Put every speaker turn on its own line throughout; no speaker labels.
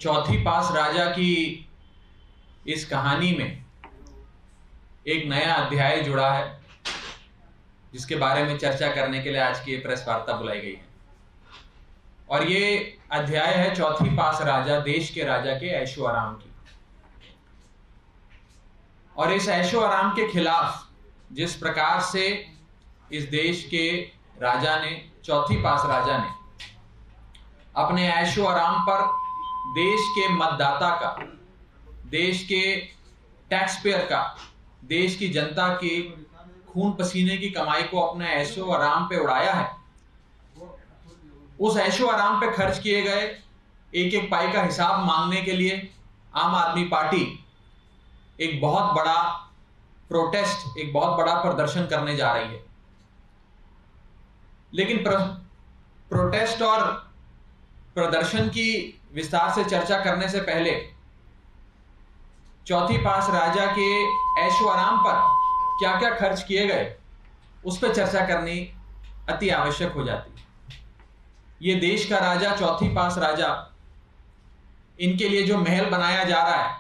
चौथी पास राजा की इस कहानी में एक नया अध्याय जुड़ा है, जिसके बारे में चर्चा करने के लिए आज की प्रेस वार्ता बुलाई गई है। और ये अध्याय है चौथी पास राजा, देश के राजा के ऐशो आराम की। और इस ऐशो आराम के खिलाफ जिस प्रकार से इस देश के राजा ने, चौथी पास राजा ने अपने ऐशो आराम पर देश के मतदाता का, देश के टैक्स पेयर का, देश की जनता की खून पसीने की कमाई को अपने ऐशो आराम पे उड़ाया है, उस ऐशो आराम पे खर्च किए गए एक एक पाई का हिसाब मांगने के लिए आम आदमी पार्टी एक बहुत बड़ा प्रोटेस्ट, एक बहुत बड़ा प्रदर्शन करने जा रही है। लेकिन प्रोटेस्ट और प्रदर्शन की विस्तार से चर्चा करने से पहले चौथी पास राजा के ऐशो आराम पर क्या क्या खर्च किए गए उस पर चर्चा करनी अति आवश्यक हो जाती है। ये देश का राजा, चौथी पास राजा, इनके लिए जो महल बनाया जा रहा है,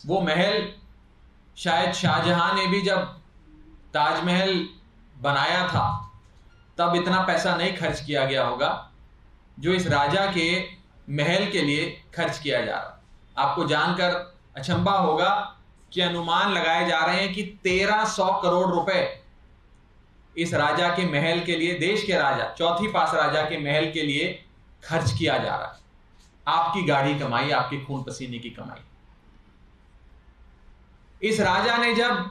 वो महल शायद शाहजहां ने भी जब ताजमहल बनाया था तब इतना पैसा नहीं खर्च किया गया होगा जो इस राजा के महल के लिए खर्च किया जा रहा। आपको जानकर अचंभा होगा कि अनुमान लगाए जा रहे हैं कि 1300 करोड़ रुपए इस राजा के महल के लिए, देश के राजा, चौथी पास राजा के महल के लिए खर्च किया जा रहा है। आपकी गाढ़ी कमाई, आपके खून पसीने की कमाई। इस राजा ने जब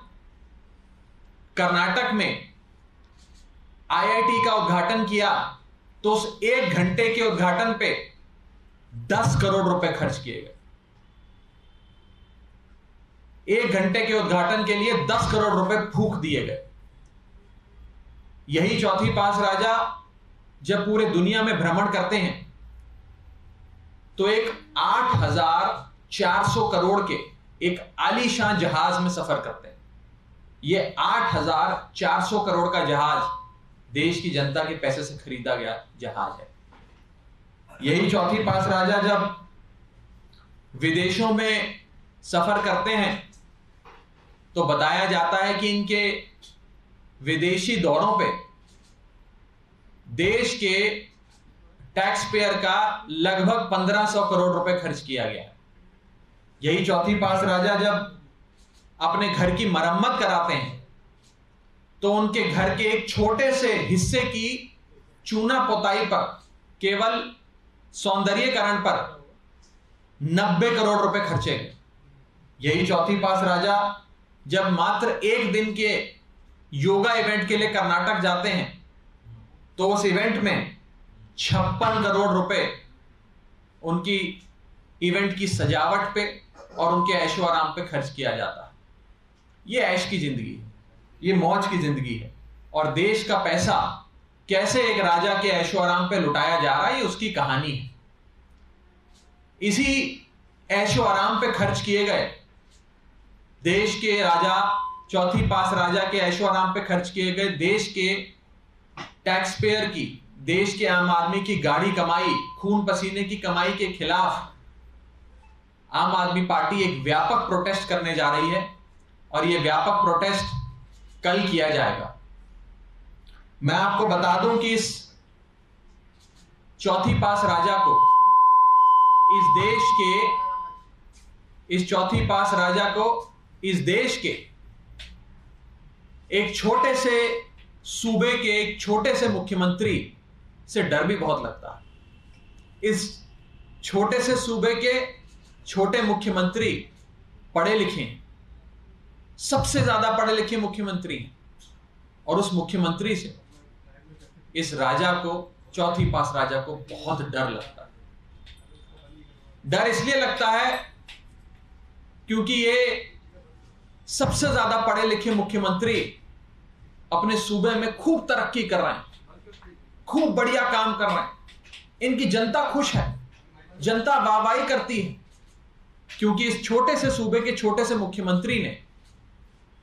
कर्नाटक में आईआईटी का उद्घाटन किया तो उस 1 घंटे के उद्घाटन पे 10 करोड़ रुपए खर्च किए गए। 1 घंटे के उद्घाटन के लिए 10 करोड़ रुपए फूंक दिए गए। यही चौथी पास राजा जब पूरे दुनिया में भ्रमण करते हैं तो एक 8,400 करोड़ के एक आलीशान जहाज में सफर करते हैं। यह 8,400 करोड़ का जहाज देश की जनता के पैसे से खरीदा गया जहाज है। यही चौथी पास राजा जब विदेशों में सफर करते हैं तो बताया जाता है कि इनके विदेशी दौरों पे देश के टैक्स पेयर का लगभग 1500 करोड़ रुपए खर्च किया गया है। यही चौथी पास राजा जब अपने घर की मरम्मत कराते हैं तो उनके घर के एक छोटे से हिस्से की चूना पोताई पर, केवल सौंदर्यीकरण पर 90 करोड़ रुपए खर्चे गए। यही चौथी पास राजा जब मात्र 1 दिन के योगा इवेंट के लिए कर्नाटक जाते हैं तो उस इवेंट में 56 करोड़ रुपए उनकी इवेंट की सजावट पे और उनके ऐशो आराम पे खर्च किया जाता है। ये ऐश की जिंदगी है, ये मौज की जिंदगी है। और देश का पैसा कैसे एक राजा के ऐशो आराम पे लुटाया जा रहा है, ये उसकी कहानी है। इसी ऐशो आराम पे खर्च किए गए देश के राजा, चौथी पास राजा के ऐशो आराम पे खर्च किए गए देश के टैक्स पेयर की, देश के आम आदमी की गाढ़ी कमाई, खून पसीने की कमाई के खिलाफ आम आदमी पार्टी एक व्यापक प्रोटेस्ट करने जा रही है। और यह व्यापक प्रोटेस्ट कल किया जाएगा। मैं आपको बता दूं कि इस चौथी पास राजा को, इस देश के, इस चौथी पास राजा को इस देश के एक छोटे से सूबे के एक छोटे से मुख्यमंत्री से डर भी बहुत लगता है। इस छोटे से सूबे के छोटे मुख्यमंत्री पढ़े लिखे हैं, सबसे ज्यादा पढ़े लिखे मुख्यमंत्री हैं, और उस मुख्यमंत्री से इस राजा को, चौथी पास राजा को बहुत डर लगता है। डर इसलिए लगता है क्योंकि ये सबसे ज्यादा पढ़े लिखे मुख्यमंत्री अपने सूबे में खूब तरक्की कर रहे हैं, खूब बढ़िया काम कर रहे हैं, इनकी जनता खुश है, जनता वाहवाही करती है, क्योंकि इस छोटे से सूबे के छोटे से मुख्यमंत्री ने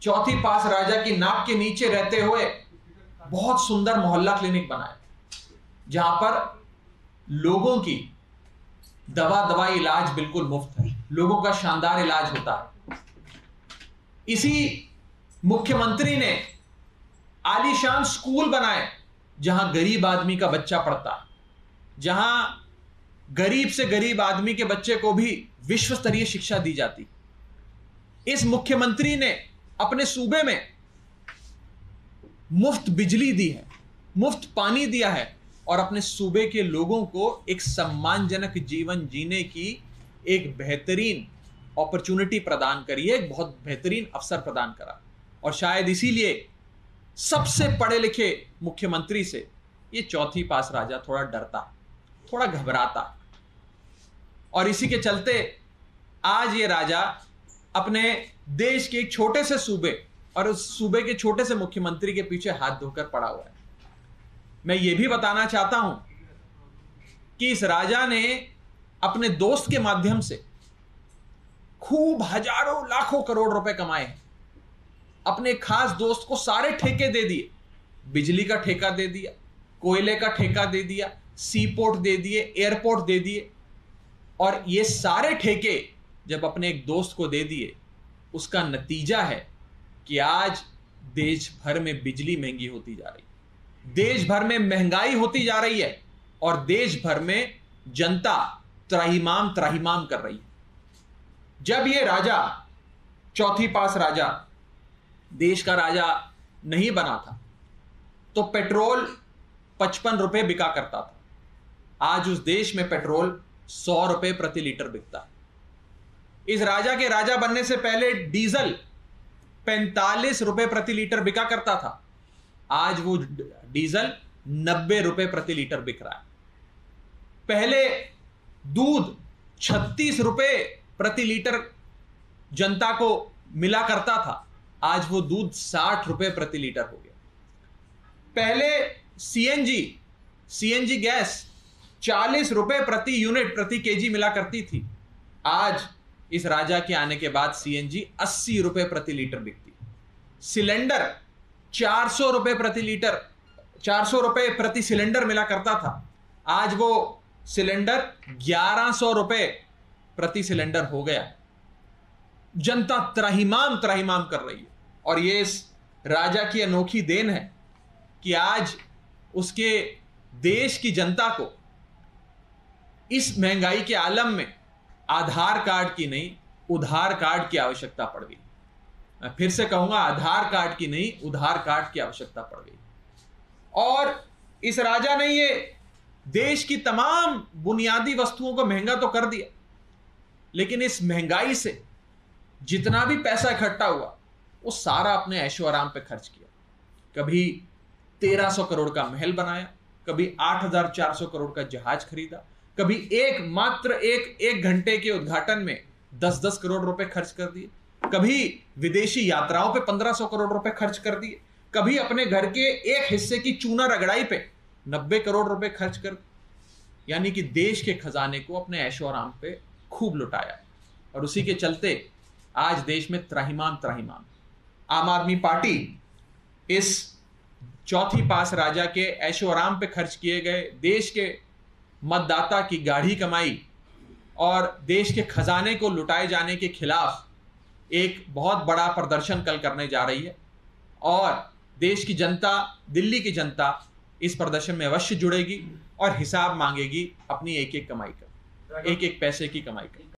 चौथी पास राजा की नाक के नीचे रहते हुए बहुत सुंदर मोहल्ला क्लिनिक बनाया, जहां पर लोगों की दवा इलाज बिल्कुल मुफ्त है, लोगों का शानदार इलाज होता है। इसी मुख्यमंत्री ने आलीशान स्कूल बनाए जहां गरीब आदमी का बच्चा पढ़ता है, जहां गरीब से गरीब आदमी के बच्चे को भी विश्व स्तरीय शिक्षा दी जाती। इस मुख्यमंत्री ने अपने सूबे में मुफ्त बिजली दी है, मुफ्त पानी दिया है और अपने सूबे के लोगों को एक सम्मानजनक जीवन जीने की एक बेहतरीन अपॉर्चुनिटी प्रदान करी है, एक बहुत बेहतरीन अवसर प्रदान करा। और शायद इसीलिए सबसे पढ़े लिखे मुख्यमंत्री से ये चौथी पास राजा थोड़ा डरता, थोड़ा घबराता। और इसी के चलते आज ये राजा अपने देश के एक छोटे से सूबे और उस सूबे के छोटे से मुख्यमंत्री के पीछे हाथ धोकर पड़ा हुआ है। मैं ये भी बताना चाहता हूं कि इस राजा ने अपने दोस्त के माध्यम से खूब हजारों लाखों करोड़ रुपए कमाए हैं। अपने खास दोस्त को सारे ठेके दे दिए, बिजली का ठेका दे दिया, कोयले का ठेका दे दिया, सी पोर्ट दे दिए, एयरपोर्ट दे दिए। और ये सारे ठेके जब अपने एक दोस्त को दे दिए, उसका नतीजा है कि आज देश भर में बिजली महंगी होती जा रही है, देश भर में महंगाई होती जा रही है और देश भर में जनता त्राहिमाम त्राहिमाम कर रही है। जब ये राजा चौथी पास राजा देश का राजा नहीं बना था तो पेट्रोल 55 रुपए बिका करता था। आज उस देश में पेट्रोल 100 रुपए प्रति लीटर बिकता है। इस राजा के राजा बनने से पहले डीजल 45 रुपए प्रति लीटर बिका करता था। आज वो डीजल 90 रुपए प्रति लीटर बिक रहा है। पहले दूध 36 रुपए प्रति लीटर जनता को मिला करता था, आज वो दूध 60 रुपए प्रति लीटर हो गया। पहले सीएनजी गैस 40 रुपए प्रति यूनिट प्रति केजी मिला करती थी, आज इस राजा के आने के बाद सीएनजी 80 रुपए प्रति लीटर बिकती। सिलेंडर 400 रुपए प्रति लीटर, 400 रुपए प्रति सिलेंडर मिला करता था, आज वो सिलेंडर 1100 रुपए प्रति सिलेंडर हो गया। जनता त्राहिमाम त्राहिमाम कर रही है और ये इस राजा की अनोखी देन है कि आज उसके देश की जनता को इस महंगाई के आलम में आधार कार्ड की नहीं, उधार कार्ड की आवश्यकता पड़ गई। मैं फिर से कहूंगा, आधार कार्ड की नहीं, उधार कार्ड की आवश्यकता पड़ गई। और इस राजा ने ये देश की तमाम बुनियादी वस्तुओं को महंगा तो कर दिया, लेकिन इस महंगाई से जितना भी पैसा इकट्ठा हुआ वो सारा अपने ऐशो आराम पे खर्च किया। कभी 1300 करोड़ का महल बनाया, कभी 8400 करोड़ का जहाज खरीदा, कभी मात्र एक घंटे के उद्घाटन में 10-10 करोड़ रुपए खर्च कर दिए, कभी विदेशी यात्राओं पे 1500 करोड़ रुपए खर्च कर दिए, कभी अपने घर के एक हिस्से की चूना रगड़ाई पे 90 करोड़ रुपए खर्च कर। यानी कि देश के खजाने को अपने ऐशो आराम पे खूब लुटाया और उसी के चलते आज देश में त्राहिमाम त्राहिमाम। आम आदमी पार्टी इस चौथी पास राजा के ऐशो आराम पे खर्च किए गए देश के मतदाता की गाढ़ी कमाई और देश के खजाने को लुटाए जाने के खिलाफ एक बहुत बड़ा प्रदर्शन कल करने जा रही है और देश की जनता, दिल्ली की जनता इस प्रदर्शन में अवश्य जुड़ेगी और हिसाब मांगेगी अपनी एक एक कमाई का, एक एक पैसे की कमाई का।